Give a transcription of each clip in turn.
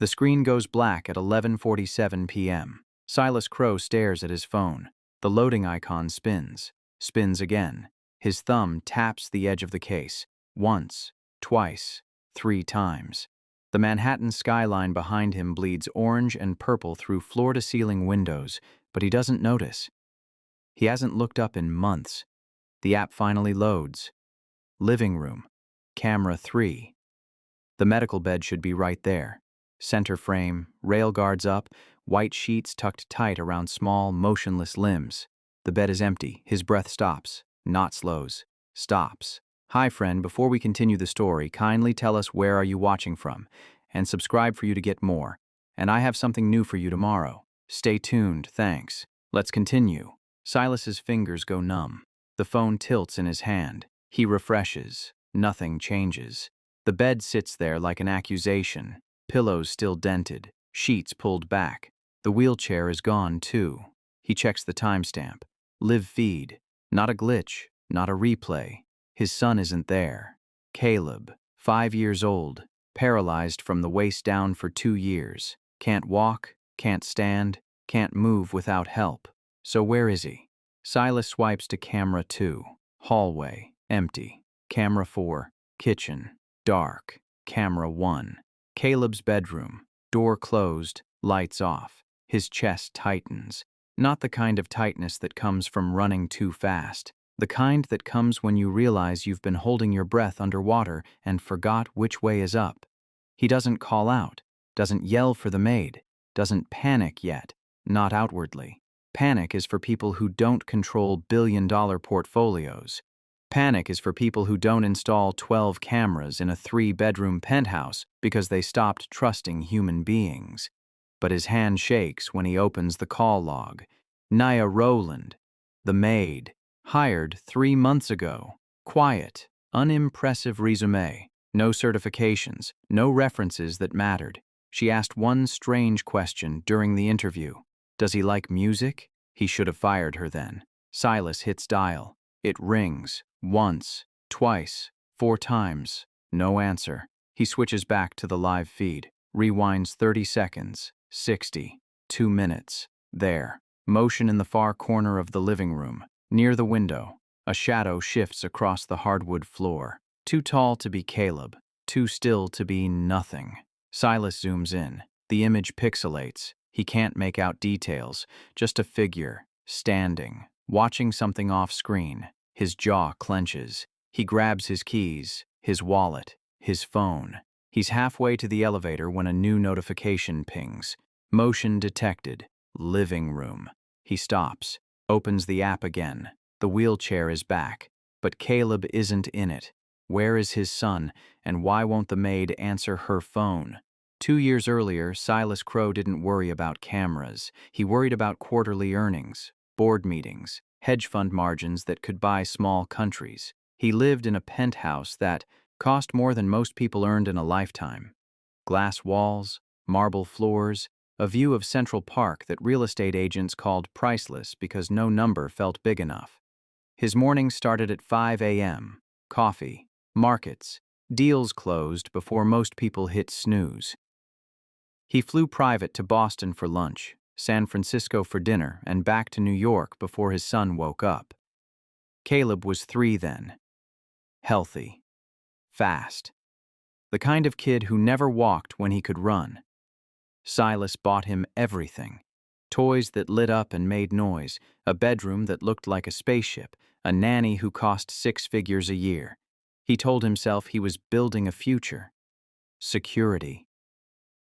The screen goes black at 11:47 p.m. Silas Crow stares at his phone. The loading icon spins. Spins again. His thumb taps the edge of the case. Once, twice, 3 times. The Manhattan skyline behind him bleeds orange and purple through floor-to-ceiling windows, but he doesn't notice. He hasn't looked up in months. The app finally loads. Living room. Camera 3. The medical bed should be right there. Center frame, rail guards up, white sheets tucked tight around small, motionless limbs. The bed is empty. His breath stops. Not slows. Stops. Hi friend, before we continue the story, kindly tell us where are you watching from, and subscribe for you to get more. And I have something new for you tomorrow. Stay tuned, thanks. Let's continue. Silas's fingers go numb. The phone tilts in his hand. He refreshes. Nothing changes. The bed sits there like an accusation. Pillows still dented. Sheets pulled back. The wheelchair is gone too. He checks the timestamp. Live feed. Not a glitch. Not a replay. His son isn't there. Caleb, 5 years old, paralyzed from the waist down for 2 years. Can't walk, can't stand, can't move without help. So where is he? Silas swipes to camera 2. Hallway, empty. Camera 4, kitchen, dark. Camera 1, Caleb's bedroom. Door closed, lights off. His chest tightens. Not the kind of tightness that comes from running too fast. The kind that comes when you realize you've been holding your breath underwater and forgot which way is up. He doesn't call out, doesn't yell for the maid, doesn't panic yet, not outwardly. Panic is for people who don't control billion-dollar portfolios. Panic is for people who don't install 12 cameras in a 3-bedroom penthouse because they stopped trusting human beings. But his hand shakes when he opens the call log. Nia Rowland, the maid, hired 3 months ago. Quiet, unimpressive resume. No certifications, no references that mattered. She asked one strange question during the interview. Does he like music? He should have fired her then. Silas hits dial. It rings. Once, twice, 4 times. No answer. He switches back to the live feed. Rewinds 30 seconds. 60. 2 minutes. There. Motion in the far corner of the living room. Near the window, a shadow shifts across the hardwood floor. Too tall to be Caleb, too still to be nothing. Silas zooms in. The image pixelates. He can't make out details, just a figure, standing, watching something off screen. His jaw clenches. He grabs his keys, his wallet, his phone. He's halfway to the elevator when a new notification pings. Motion detected. Living room. He stops. Opens the app again. The wheelchair is back, but Caleb isn't in it. Where is his son, and why won't the maid answer her phone? 2 years earlier, Silas Crow didn't worry about cameras. He worried about quarterly earnings, board meetings, hedge fund margins that could buy small countries. He lived in a penthouse that cost more than most people earned in a lifetime. Glass walls, marble floors, a view of Central Park that real estate agents called priceless because no number felt big enough. His mornings started at 5 a.m. Coffee, markets, deals closed before most people hit snooze. He flew private to Boston for lunch, San Francisco for dinner, and back to New York before his son woke up. Caleb was 3 then. Healthy. Fast. The kind of kid who never walked when he could run. Silas bought him everything. Toys that lit up and made noise, a bedroom that looked like a spaceship, a nanny who cost 6 figures a year. He told himself he was building a future. Security.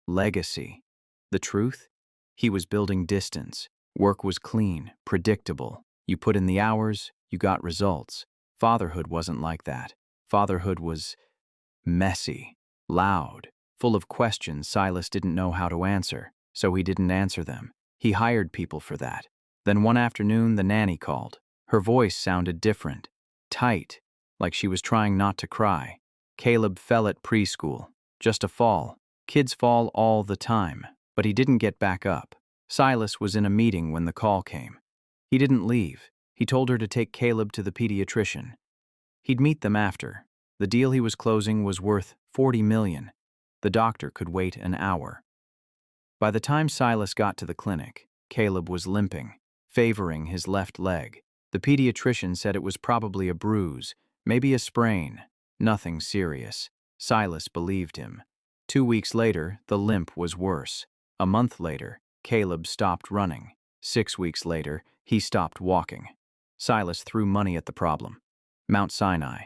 Legacy. The truth? He was building distance. Work was clean, predictable. You put in the hours, you got results. Fatherhood wasn't like that. Fatherhood was messy, loud, full of questions Silas didn't know how to answer, so he didn't answer them. He hired people for that. Then one afternoon, the nanny called. Her voice sounded different, tight, like she was trying not to cry. Caleb fell at preschool. Just a fall. Kids fall all the time, but he didn't get back up. Silas was in a meeting when the call came. He didn't leave. He told her to take Caleb to the pediatrician. He'd meet them after. The deal he was closing was worth $40 million. The doctor could wait an hour. By the time Silas got to the clinic, Caleb was limping, favoring his left leg. The pediatrician said it was probably a bruise, maybe a sprain, nothing serious. Silas believed him. 2 weeks later, the limp was worse. A month later, Caleb stopped running. 6 weeks later, he stopped walking. Silas threw money at the problem. Mount Sinai,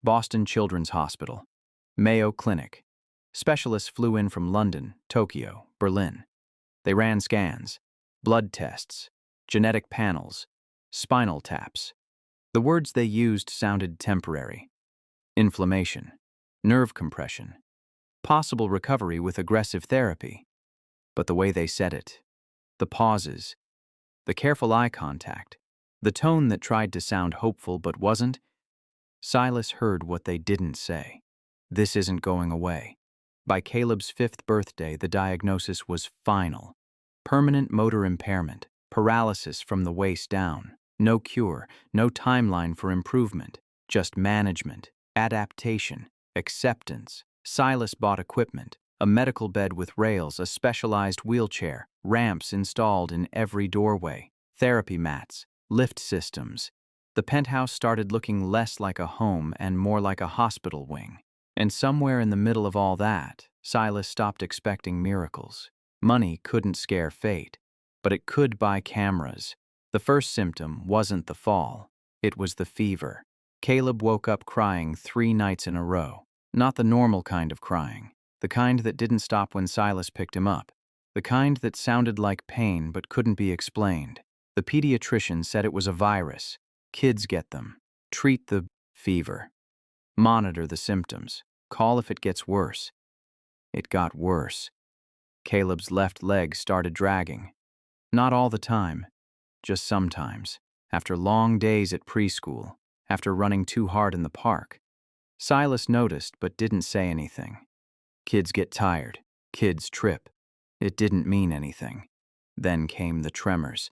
Boston Children's Hospital, Mayo Clinic. Specialists flew in from London, Tokyo, Berlin. They ran scans, blood tests, genetic panels, spinal taps. The words they used sounded temporary. Inflammation, nerve compression, possible recovery with aggressive therapy. But the way they said it, the pauses, the careful eye contact, the tone that tried to sound hopeful but wasn't, Silas heard what they didn't say. This isn't going away. By Caleb's 5th birthday, the diagnosis was final. Permanent motor impairment, paralysis from the waist down. No cure, no timeline for improvement, just management, adaptation, acceptance. Silas bought equipment, a medical bed with rails, a specialized wheelchair, ramps installed in every doorway, therapy mats, lift systems. The penthouse started looking less like a home and more like a hospital wing. And somewhere in the middle of all that, Silas stopped expecting miracles. Money couldn't scare fate, but it could buy cameras. The first symptom wasn't the fall, it was the fever. Caleb woke up crying 3 nights in a row. Not the normal kind of crying, the kind that didn't stop when Silas picked him up, the kind that sounded like pain but couldn't be explained. The pediatrician said it was a virus. Kids get them. Treat the fever. Monitor the symptoms. Call if it gets worse. It got worse. Caleb's left leg started dragging. Not all the time, just sometimes. After long days at preschool, after running too hard in the park. Silas noticed but didn't say anything. Kids get tired. Kids trip. It didn't mean anything. Then came the tremors.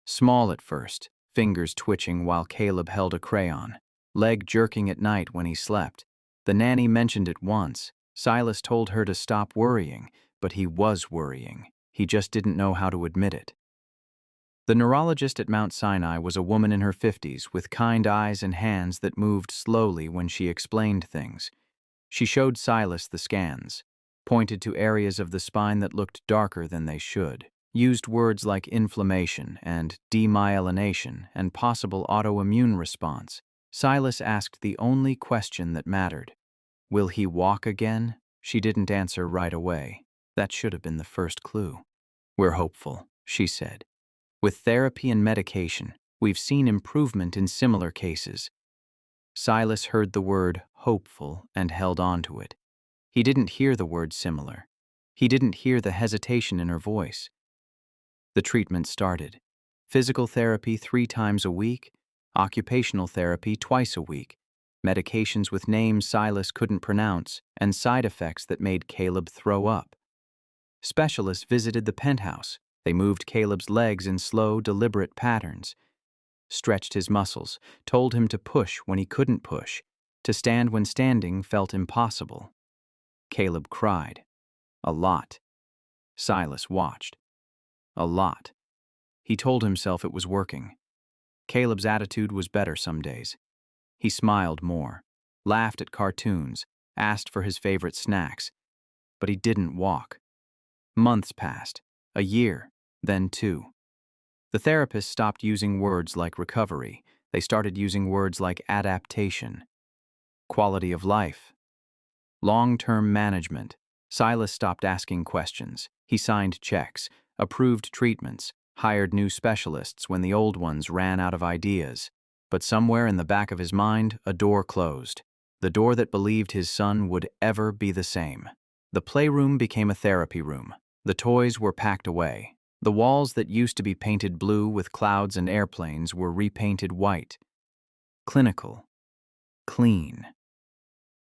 Small at first, fingers twitching while Caleb held a crayon, leg jerking at night when he slept. The nanny mentioned it once. Silas told her to stop worrying, but he was worrying. He just didn't know how to admit it. The neurologist at Mount Sinai was a woman in her 50s with kind eyes and hands that moved slowly when she explained things. She showed Silas the scans, pointed to areas of the spine that looked darker than they should, used words like inflammation and demyelination and possible autoimmune response. Silas asked the only question that mattered. Will he walk again? She didn't answer right away. That should have been the first clue. We're hopeful, she said. With therapy and medication, we've seen improvement in similar cases. Silas heard the word hopeful and held on to it. He didn't hear the word similar. He didn't hear the hesitation in her voice. The treatment started. Physical therapy 3 times a week, occupational therapy twice a week, medications with names Silas couldn't pronounce, and side effects that made Caleb throw up. Specialists visited the penthouse. They moved Caleb's legs in slow, deliberate patterns, stretched his muscles, told him to push when he couldn't push, to stand when standing felt impossible. Caleb cried. A lot. Silas watched. A lot. He told himself it was working. Caleb's attitude was better some days. He smiled more, laughed at cartoons, asked for his favorite snacks, but he didn't walk. Months passed, a year, then 2. The therapist stopped using words like recovery. They started using words like adaptation, quality of life, long-term management. Silas stopped asking questions. He signed checks, approved treatments, hired new specialists when the old ones ran out of ideas. But somewhere in the back of his mind, a door closed. The door that believed his son would ever be the same. The playroom became a therapy room. The toys were packed away. The walls that used to be painted blue with clouds and airplanes were repainted white. Clinical. Clean.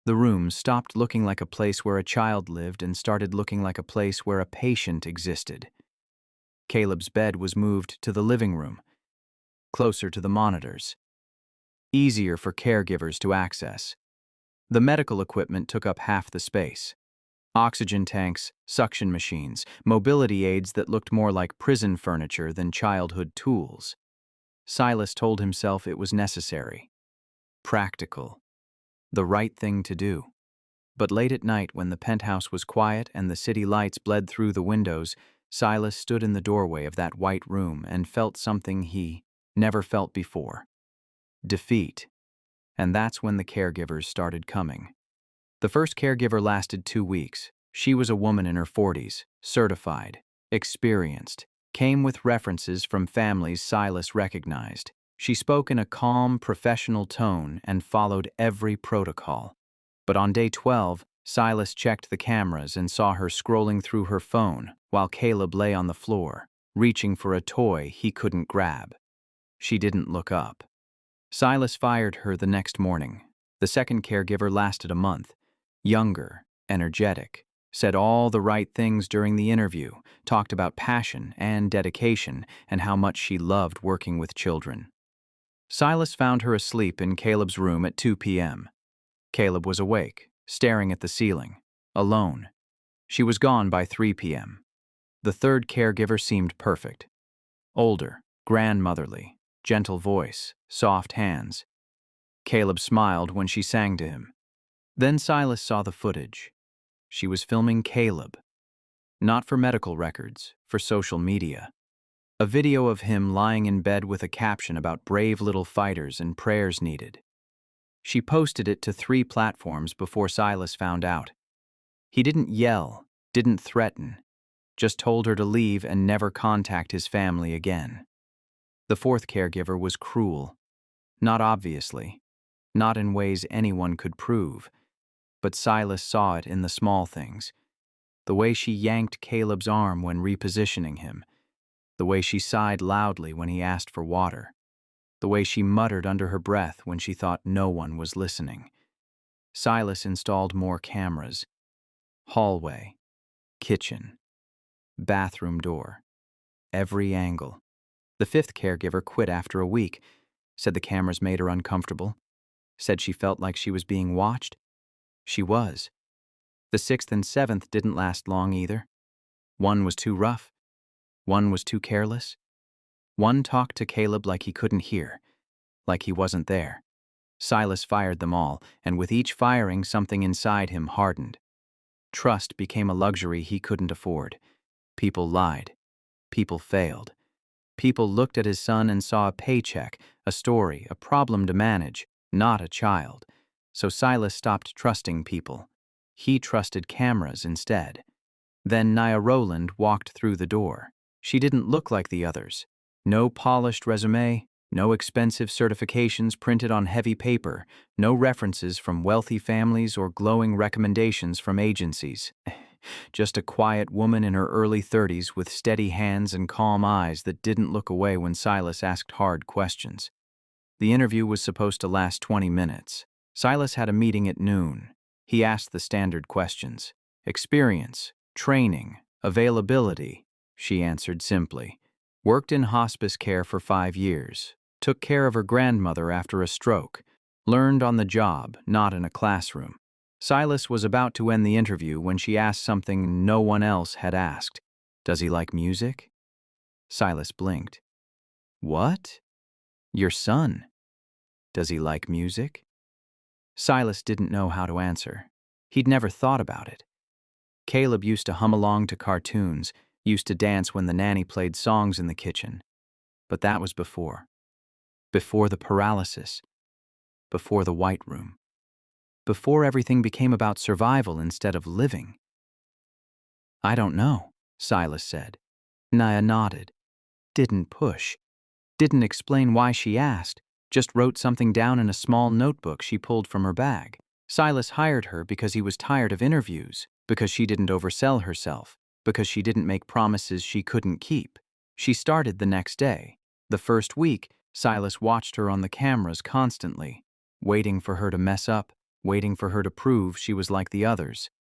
The room stopped looking like a place where a child lived and started looking like a place where a patient existed. Caleb's bed was moved to the living room, closer to the monitors, easier for caregivers to access. The medical equipment took up half the space. Oxygen tanks, suction machines, mobility aids that looked more like prison furniture than childhood tools. Silas told himself it was necessary, practical, the right thing to do. But late at night, when the penthouse was quiet and the city lights bled through the windows, Silas stood in the doorway of that white room and felt something he never felt before. Defeat. And that's when the caregivers started coming. The first caregiver lasted 2 weeks. She was a woman in her 40s, certified, experienced, came with references from families Silas recognized. She spoke in a calm, professional tone and followed every protocol. But on day 12, Silas checked the cameras and saw her scrolling through her phone while Caleb lay on the floor, reaching for a toy he couldn't grab. She didn't look up. Silas fired her the next morning. The second caregiver lasted a month. Younger, energetic, said all the right things during the interview, talked about passion and dedication and how much she loved working with children. Silas found her asleep in Caleb's room at 2 p.m. Caleb was awake, staring at the ceiling, alone. She was gone by 3 p.m. The third caregiver seemed perfect. Older, grandmotherly, gentle voice, soft hands. Caleb smiled when she sang to him. Then Silas saw the footage. She was filming Caleb. Not for medical records, for social media. A video of him lying in bed with a caption about brave little fighters and prayers needed. She posted it to 3 platforms before Silas found out. He didn't yell, didn't threaten, just told her to leave and never contact his family again. The fourth caregiver was cruel. Not obviously, not in ways anyone could prove, but Silas saw it in the small things. The way she yanked Caleb's arm when repositioning him, the way she sighed loudly when he asked for water, the way she muttered under her breath when she thought no one was listening. Silas installed more cameras. Hallway, kitchen, bathroom door, every angle. The fifth caregiver quit after a week, said the cameras made her uncomfortable, said she felt like she was being watched. She was. The sixth and seventh didn't last long either. One was too rough. One was too careless. One talked to Caleb like he couldn't hear, like he wasn't there. Silas fired them all, and with each firing something inside him hardened. Trust became a luxury he couldn't afford. People lied. People failed. People looked at his son and saw a paycheck, a story, a problem to manage, not a child. So Silas stopped trusting people. He trusted cameras instead. Then Nia Rowland walked through the door. She didn't look like the others. No polished resume, no expensive certifications printed on heavy paper, no references from wealthy families or glowing recommendations from agencies. Just a quiet woman in her early 30s with steady hands and calm eyes that didn't look away when Silas asked hard questions. The interview was supposed to last 20 minutes. Silas had a meeting at noon. He asked the standard questions. Experience, training, availability. She answered simply. Worked in hospice care for 5 years. Took care of her grandmother after a stroke. Learned on the job, not in a classroom. Silas was about to end the interview when she asked something no one else had asked. Does he like music? Silas blinked. What? Your son. Does he like music? Silas didn't know how to answer. He'd never thought about it. Caleb used to hum along to cartoons, used to dance when the nanny played songs in the kitchen. But that was before. Before the paralysis. Before the white room. Before everything became about survival instead of living. I don't know, Silas said. Nia nodded. Didn't push. Didn't explain why she asked. Just wrote something down in a small notebook she pulled from her bag. Silas hired her because he was tired of interviews, because she didn't oversell herself, because she didn't make promises she couldn't keep. She started the next day. The first week, Silas watched her on the cameras constantly, waiting for her to mess up, waiting for her to prove she was like the others.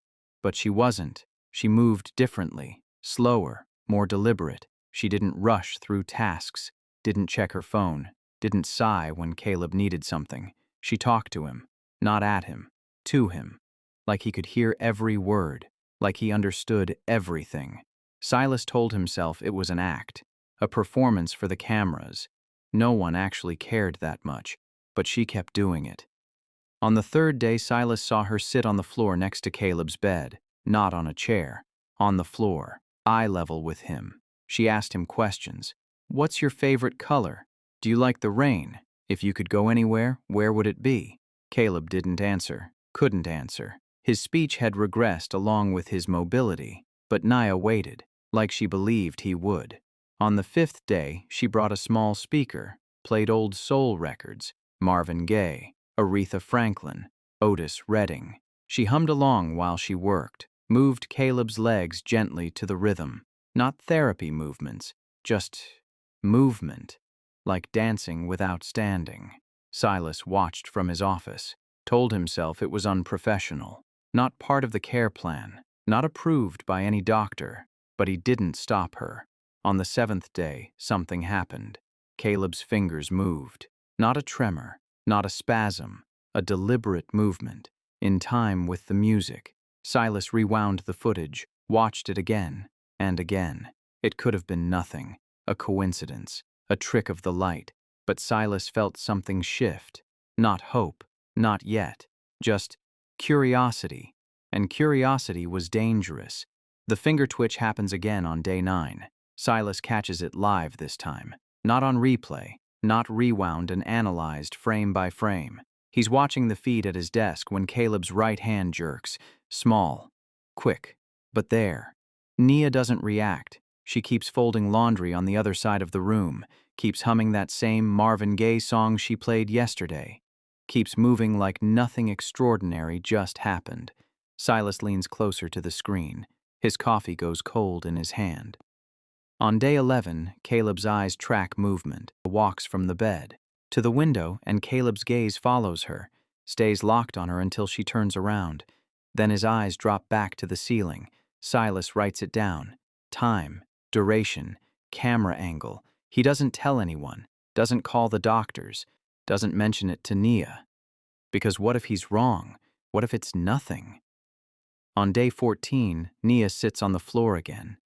But she wasn't. She moved differently, slower, more deliberate. She didn't rush through tasks, didn't check her phone, didn't sigh when Caleb needed something. She talked to him, not at him, to him, like he could hear every word. like he understood everything. Silas told himself it was an act, a performance for the cameras. No one actually cared that much, but she kept doing it. On the third day, Silas saw her sit on the floor next to Caleb's bed, not on a chair, on the floor, eye level with him. She asked him questions. What's your favorite color? Do you like the rain? If you could go anywhere, where would it be? Caleb didn't answer, couldn't answer. His speech had regressed along with his mobility, but Nia waited, like she believed he would. On the fifth day, she brought a small speaker, played old soul records, Marvin Gaye, Aretha Franklin, Otis Redding. She hummed along while she worked, moved Caleb's legs gently to the rhythm. Not therapy movements, just movement, like dancing without standing. Silas watched from his office, told himself it was unprofessional, not part of the care plan, not approved by any doctor, but he didn't stop her. On the seventh day, something happened. Caleb's fingers moved. Not a tremor, not a spasm, a deliberate movement, in time with the music. Silas rewound the footage, watched it again and again. It could have been nothing, a coincidence, a trick of the light, but Silas felt something shift. Not hope, not yet, just curiosity. And curiosity was dangerous. The finger twitch happens again on day 9. Silas catches it live this time, not on replay, not rewound and analyzed frame by frame. He's watching the feed at his desk when Caleb's right hand jerks, small, quick, but there. Nia doesn't react. She keeps folding laundry on the other side of the room, keeps humming that same Marvin Gaye song she played yesterday, keeps moving like nothing extraordinary just happened. Silas leans closer to the screen. His coffee goes cold in his hand. On day 11, Caleb's eyes track movement, walks from the bed to the window, and Caleb's gaze follows her, stays locked on her until she turns around. Then his eyes drop back to the ceiling. Silas writes it down. Time, duration, camera angle. He doesn't tell anyone, doesn't call the doctors, doesn't mention it to Nia. Because what if he's wrong? What if it's nothing? On day 14, Nia sits on the floor again.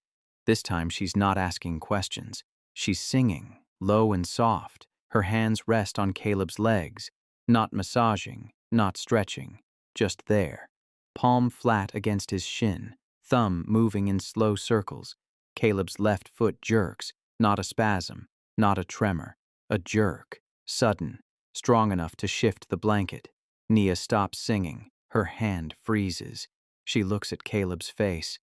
This time she's not asking questions. She's singing, low and soft. Her hands rest on Caleb's legs, not massaging, not stretching, just there. Palm flat against his shin, thumb moving in slow circles. Caleb's left foot jerks, not a spasm, not a tremor, a jerk, sudden, strong enough to shift the blanket. Nia stops singing. Her hand freezes. She looks at Caleb's face.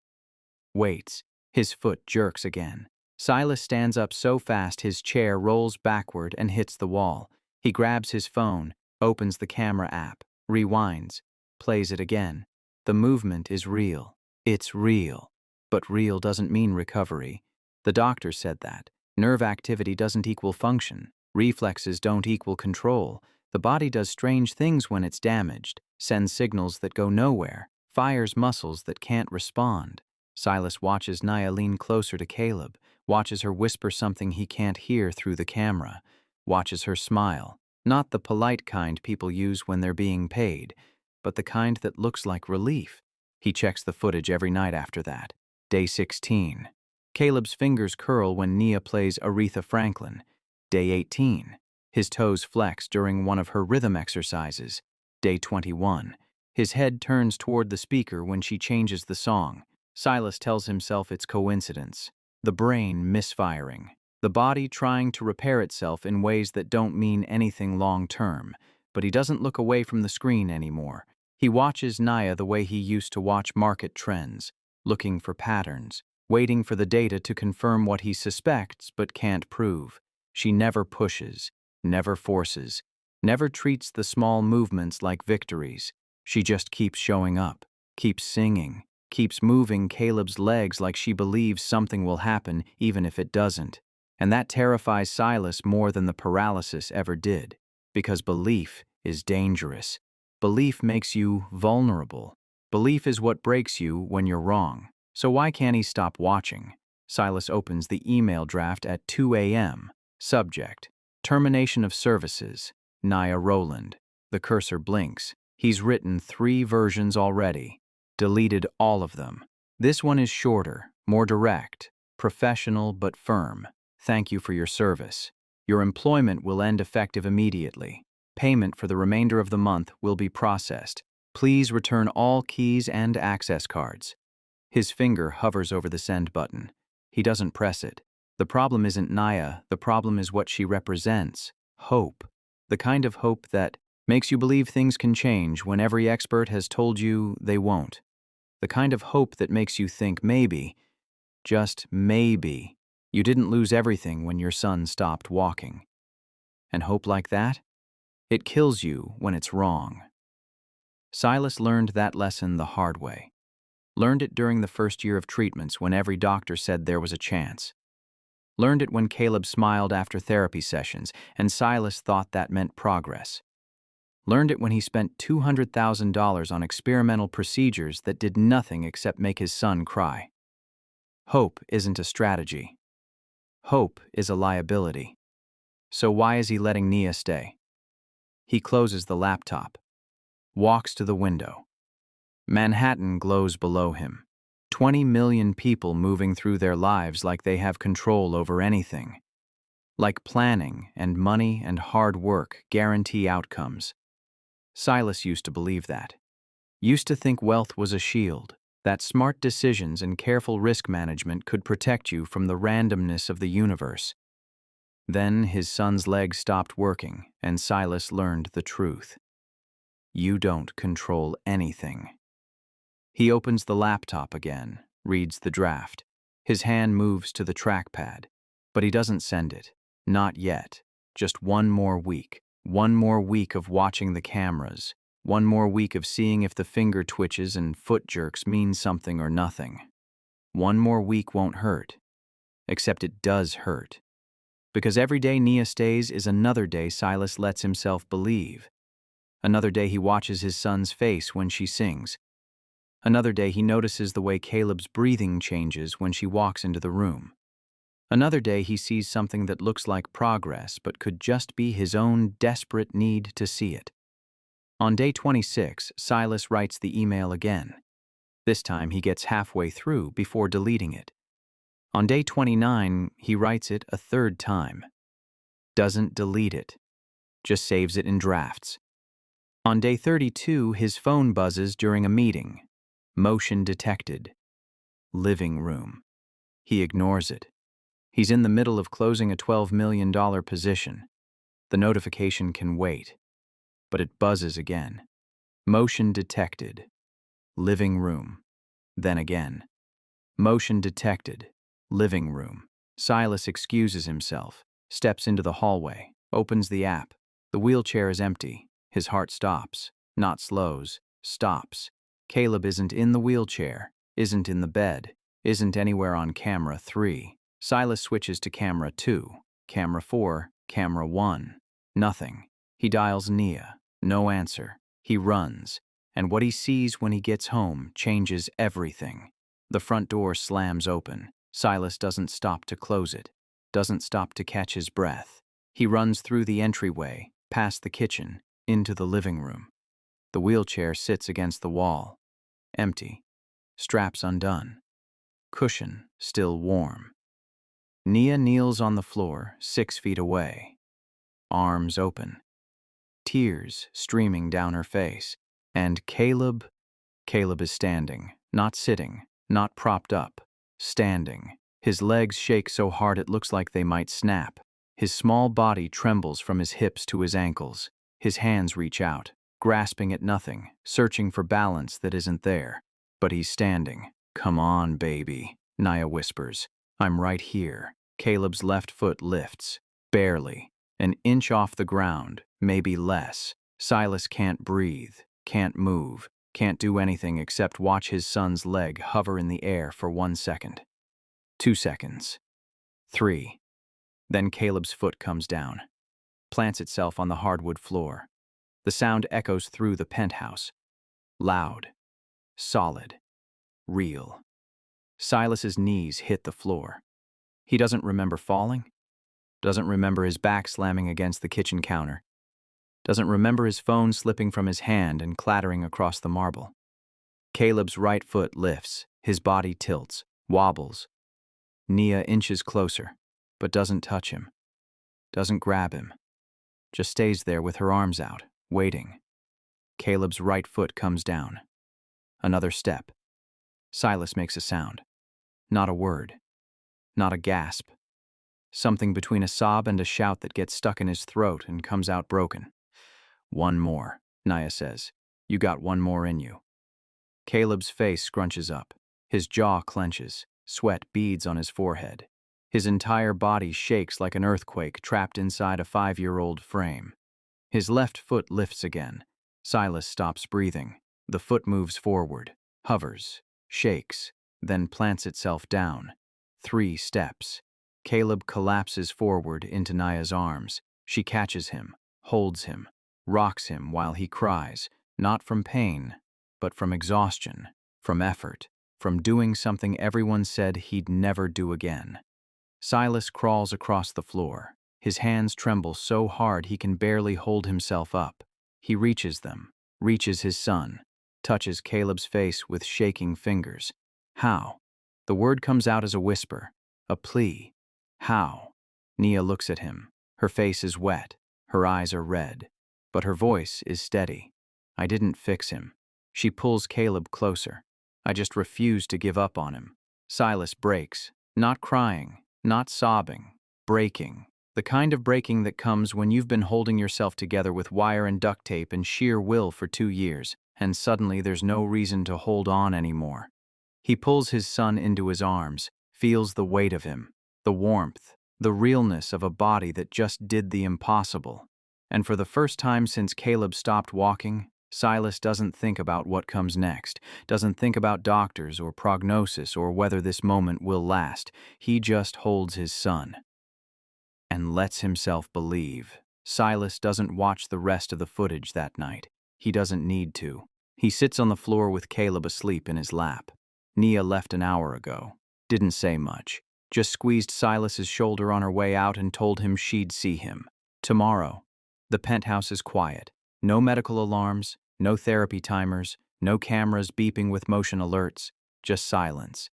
Waits. His foot jerks again. Silas stands up so fast his chair rolls backward and hits the wall. He grabs his phone, opens the camera app, rewinds, plays it again. The movement is real. It's real. But real doesn't mean recovery. The doctor said that. Nerve activity doesn't equal function. Reflexes don't equal control. The body does strange things when it's damaged, sends signals that go nowhere, fires muscles that can't respond. Silas watches Nia lean closer to Caleb, watches her whisper something he can't hear through the camera, watches her smile, not the polite kind people use when they're being paid, but the kind that looks like relief. He checks the footage every night after that. Day 16. Caleb's fingers curl when Nia plays Aretha Franklin. Day 18. His toes flex during one of her rhythm exercises. Day 21. His head turns toward the speaker when she changes the song. Silas tells himself it's coincidence. The brain misfiring. The body trying to repair itself in ways that don't mean anything long-term. But he doesn't look away from the screen anymore. He watches Nia the way he used to watch market trends, looking for patterns, waiting for the data to confirm what he suspects but can't prove. She never pushes, never forces, never treats the small movements like victories. She just keeps showing up, keeps singing, keeps moving Caleb's legs like she believes something will happen even if it doesn't. And that terrifies Silas more than the paralysis ever did, because belief is dangerous. Belief makes you vulnerable. Belief is what breaks you when you're wrong. So why can't he stop watching? Silas opens the email draft at 2 a.m. Subject: Termination of services. Nia Rowland. The cursor blinks. He's written 3 versions already. Deleted all of them. This one is shorter, more direct, professional but firm. Thank you for your service. Your employment will end effective immediately. Payment for the remainder of the month will be processed. Please return all keys and access cards. His finger hovers over the send button. He doesn't press it. The problem isn't Naya, the problem is what she represents. Hope. The kind of hope that makes you believe things can change when every expert has told you they won't. The kind of hope that makes you think maybe, just maybe, you didn't lose everything when your son stopped walking. And hope like that? It kills you when it's wrong. Silas learned that lesson the hard way. Learned it during the first year of treatments when every doctor said there was a chance. Learned it when Caleb smiled after therapy sessions and Silas thought that meant progress. Learned it when he spent $200,000 on experimental procedures that did nothing except make his son cry. Hope isn't a strategy. Hope is a liability. So why is he letting Nia stay? He closes the laptop, walks to the window. Manhattan glows below him. 20 million people moving through their lives like they have control over anything. Like planning and money and hard work guarantee outcomes. Silas used to believe that. Used to think wealth was a shield, that smart decisions and careful risk management could protect you from the randomness of the universe. Then his son's leg stopped working, and Silas learned the truth. You don't control anything. He opens the laptop again, reads the draft. His hand moves to the trackpad, but he doesn't send it. Not yet. Just one more week. One more week of watching the cameras. One more week of seeing if the finger twitches and foot jerks mean something or nothing. One more week won't hurt. Except it does hurt. Because every day Nia stays is another day Silas lets himself believe. Another day he watches his son's face when she sings. Another day he notices the way Caleb's breathing changes when she walks into the room. Another day he sees something that looks like progress but could just be his own desperate need to see it. On day 26, Silas writes the email again. This time he gets halfway through before deleting it. On day 29, he writes it a third time. Doesn't delete it. Just saves it in drafts. On day 32, his phone buzzes during a meeting. Motion detected. Living room. He ignores it. He's in the middle of closing a $12 million position. The notification can wait. But it buzzes again. Motion detected. Living room. Then again. Motion detected. Living room. Silas excuses himself, steps into the hallway, opens the app. The wheelchair is empty. His heart stops. Not slows. Stops. Caleb isn't in the wheelchair, isn't in the bed, isn't anywhere on camera 3. Silas switches to camera 2, camera 4, camera 1. Nothing. He dials Nia. No answer. He runs. And what he sees when he gets home changes everything. The front door slams open. Silas doesn't stop to close it. Doesn't stop to catch his breath. He runs through the entryway, past the kitchen, into the living room. The wheelchair sits against the wall. Empty. Straps undone. Cushion still warm. Nia kneels on the floor, 6 feet away. Arms open. Tears streaming down her face. And Caleb is standing, not sitting, not propped up. Standing. His legs shake so hard it looks like they might snap. His small body trembles from his hips to his ankles. His hands reach out, grasping at nothing, searching for balance that isn't there. But he's standing. Come on, baby, Nia whispers. I'm right here. Caleb's left foot lifts. Barely. An inch off the ground, maybe less. Silas can't breathe, can't move, can't do anything except watch his son's leg hover in the air for 1 second. 2 seconds. 3. Then Caleb's foot comes down, plants itself on the hardwood floor. The sound echoes through the penthouse. Loud. Solid. Real. Silas's knees hit the floor. He doesn't remember falling. Doesn't remember his back slamming against the kitchen counter. Doesn't remember his phone slipping from his hand and clattering across the marble. Caleb's right foot lifts, His body tilts, wobbles. Nia inches closer, but doesn't touch him, doesn't grab him, just stays there with her arms out, waiting. Caleb's right foot comes down. Another step. Silas makes a sound. Not a word. Not a gasp. Something between a sob and a shout that gets stuck in his throat and comes out broken. "One more," Nia says. "You got one more in you." Caleb's face scrunches up. His jaw clenches. Sweat beads on his forehead. His entire body shakes like an earthquake trapped inside a 5-year-old frame. His left foot lifts again. Silas stops breathing. The foot moves forward, hovers, shakes, then plants itself down. 3 steps. Caleb collapses forward into Nia's arms. She catches him, holds him, rocks him while he cries, not from pain, but from exhaustion, from effort, from doing something everyone said he'd never do again. Silas crawls across the floor. His hands tremble so hard he can barely hold himself up. He reaches them, reaches his son, touches Caleb's face with shaking fingers. "How?" The word comes out as a whisper, a plea. "How?" Nia looks at him. Her face is wet, her eyes are red, but her voice is steady. "I didn't fix him." She pulls Caleb closer. "I just refuse to give up on him." Silas breaks, not crying, not sobbing, breaking. The kind of breaking that comes when you've been holding yourself together with wire and duct tape and sheer will for 2 years, and suddenly there's no reason to hold on anymore. He pulls his son into his arms, feels the weight of him, the warmth, the realness of a body that just did the impossible. And for the first time since Caleb stopped walking, Silas doesn't think about what comes next, doesn't think about doctors or prognosis or whether this moment will last. He just holds his son and lets himself believe. Silas doesn't watch the rest of the footage that night. He doesn't need to. He sits on the floor with Caleb asleep in his lap. Nia left an hour ago. Didn't say much. Just squeezed Silas's shoulder on her way out and told him she'd see him. Tomorrow. The penthouse is quiet. No medical alarms, no therapy timers, no cameras beeping with motion alerts, just silence.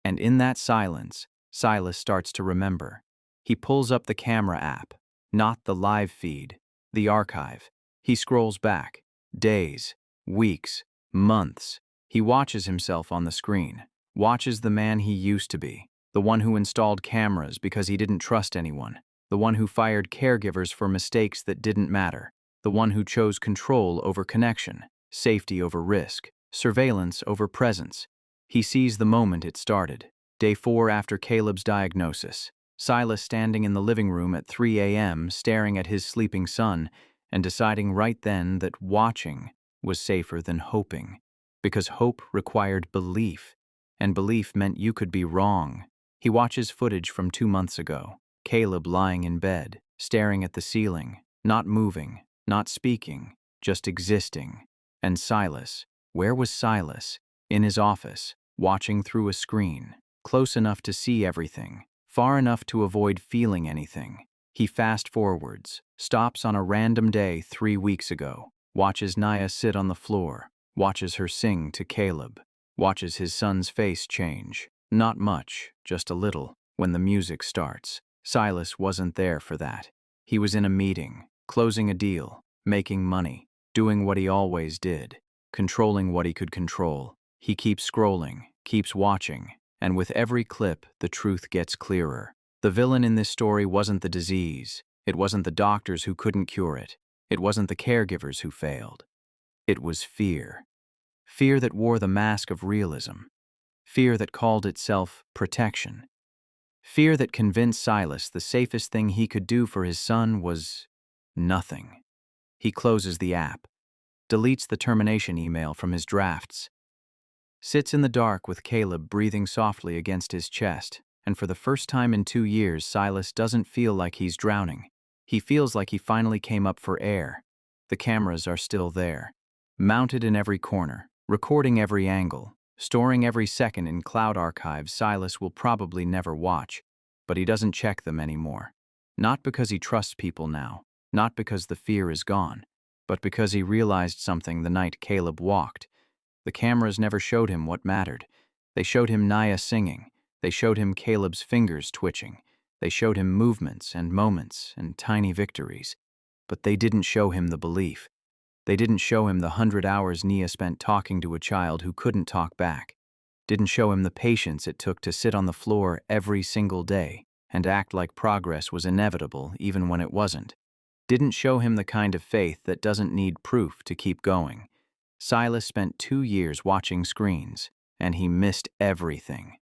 And in that silence, Silas starts to remember. He pulls up the camera app, not the live feed, the archive. He scrolls back. Days, weeks, months. He watches himself on the screen, watches the man he used to be, the one who installed cameras because he didn't trust anyone, the one who fired caregivers for mistakes that didn't matter, the one who chose control over connection, safety over risk, surveillance over presence. He sees the moment it started, day 4 after Caleb's diagnosis. Silas standing in the living room at 3 a.m. staring at his sleeping son and deciding right then that watching was safer than hoping, because hope required belief, and belief meant you could be wrong. He watches footage from 2 months ago. Caleb lying in bed, staring at the ceiling, not moving, not speaking, just existing. And Silas, where was Silas? In his office, watching through a screen, close enough to see everything, far enough to avoid feeling anything. He fast forwards, stops on a random day 3 weeks ago, watches Nia sit on the floor, watches her sing to Caleb, watches his son's face change. Not much, just a little, when the music starts. Silas wasn't there for that. He was in a meeting, closing a deal, making money, doing what he always did, controlling what he could control. He keeps scrolling, keeps watching, and with every clip, the truth gets clearer. The villain in this story wasn't the disease. It wasn't the doctors who couldn't cure it. It wasn't the caregivers who failed. It was fear. Fear that wore the mask of realism. Fear that called itself protection. Fear that convinced Silas the safest thing he could do for his son was nothing. He closes the app, deletes the termination email from his drafts, sits in the dark with Caleb breathing softly against his chest, and for the first time in 2 years, Silas doesn't feel like he's drowning. He feels like he finally came up for air. The cameras are still there, mounted in every corner, recording every angle, storing every second in cloud archives Silas will probably never watch, but he doesn't check them anymore. Not because he trusts people now, not because the fear is gone, but because he realized something the night Caleb walked. The cameras never showed him what mattered. They showed him Naya singing. They showed him Caleb's fingers twitching. They showed him movements and moments and tiny victories. But they didn't show him the belief. They didn't show him the 100 hours Nia spent talking to a child who couldn't talk back. Didn't show him the patience it took to sit on the floor every single day and act like progress was inevitable even when it wasn't. Didn't show him the kind of faith that doesn't need proof to keep going. Silas spent 2 years watching screens, and he missed everything.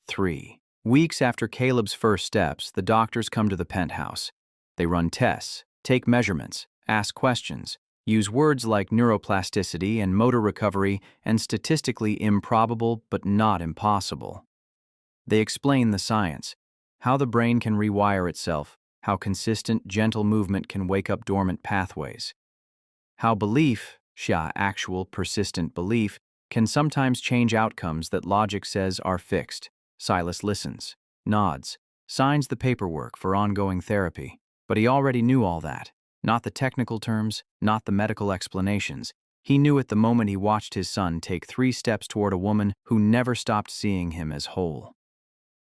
3 weeks after Caleb's first steps, the doctors come to the penthouse. They run tests, take measurements, ask questions, use words like neuroplasticity and motor recovery and statistically improbable but not impossible. They explain the science, how the brain can rewire itself, how consistent, gentle movement can wake up dormant pathways, how belief, actual, persistent belief, can sometimes change outcomes that logic says are fixed. Silas listens, nods, signs the paperwork for ongoing therapy, but he already knew all that. Not the technical terms, not the medical explanations. He knew it the moment he watched his son take 3 steps toward a woman who never stopped seeing him as whole.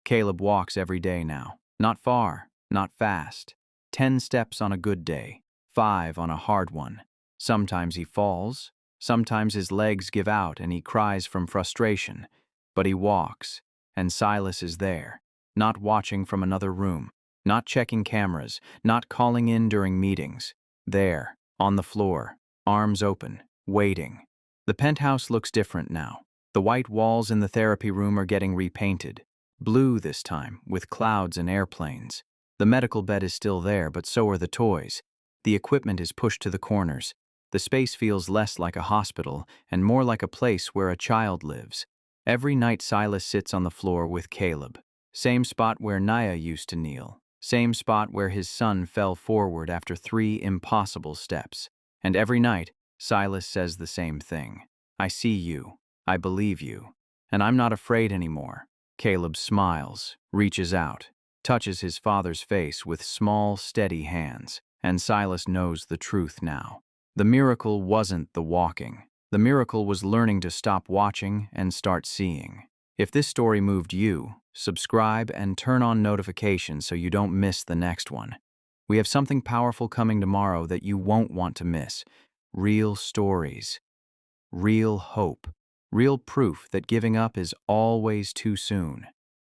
Caleb walks every day now. Not far, not fast. 10 steps on a good day, 5 on a hard one. Sometimes he falls, sometimes his legs give out and he cries from frustration. But he walks, and Silas is there, not watching from another room, not checking cameras, not calling in during meetings. There, on the floor, arms open, waiting. The penthouse looks different now. The white walls in the therapy room are getting repainted. Blue this time, with clouds and airplanes. The medical bed is still there, but so are the toys. The equipment is pushed to the corners. The space feels less like a hospital and more like a place where a child lives. Every night Silas sits on the floor with Caleb. Same spot where Naya used to kneel. Same spot where his son fell forward after 3 impossible steps. And every night, Silas says the same thing. I see you. I believe you. And I'm not afraid anymore. Caleb smiles, reaches out, touches his father's face with small, steady hands, and Silas knows the truth now. The miracle wasn't the walking. The miracle was learning to stop watching and start seeing. If this story moved you, subscribe and turn on notifications so you don't miss the next one. We have something powerful coming tomorrow that you won't want to miss. Real stories. Real hope. Real proof that giving up is always too soon.